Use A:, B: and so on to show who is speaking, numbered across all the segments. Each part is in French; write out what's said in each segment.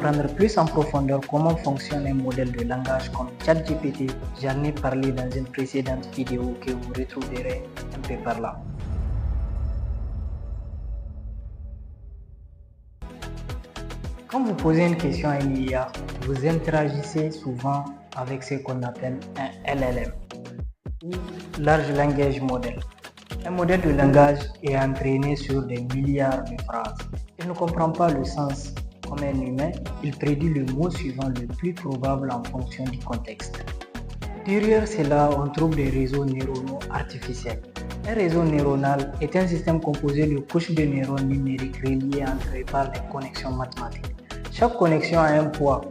A: comprendre plus en profondeur comment fonctionne un modèle de langage comme ChatGPT, j'en ai parlé dans une précédente vidéo que vous retrouverez un peu par là. Quand vous posez une question à une IA, vous interagissez souvent avec ce qu'on appelle un LLM ou Large Language Model. Un modèle de langage est entraîné sur des milliards de phrases. Il ne comprend pas le sens comme un humain, il prédit le mot suivant le plus probable en fonction du contexte. Derrière cela, on trouve des réseaux neuronaux artificiels. Un réseau neuronal est un système composé de couches de neurones numériques reliées entre eux par des connexions mathématiques. Chaque connexion a un poids.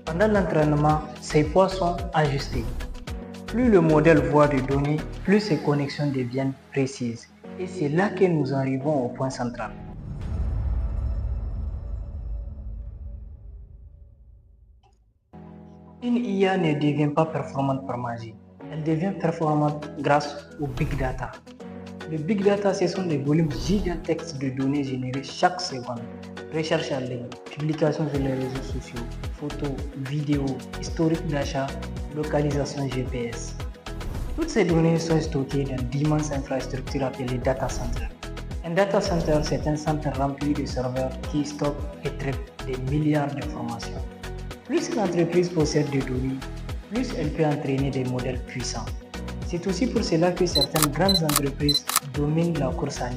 A: Pendant l'entraînement, ces poids sont ajustés. Plus le modèle voit de données, plus ces connexions deviennent précises. Et c'est là que nous arrivons au point central. Une IA ne devient pas performante par magie. Elle devient performante grâce au Big Data. Le Big Data, ce sont des volumes gigantesques de données générées chaque seconde. Recherche en ligne, publications sur les réseaux sociaux, photos, vidéos, historique d'achat, localisation GPS. Toutes ces données sont stockées dans d'immenses infrastructures appelées data centers. Un data center, c'est un centre rempli de serveurs qui stockent et traitent des milliards d'informations. Plus l'entreprise possède de données, plus elle peut entraîner des modèles puissants. C'est aussi pour cela que certaines grandes entreprises dominent la course en ligne.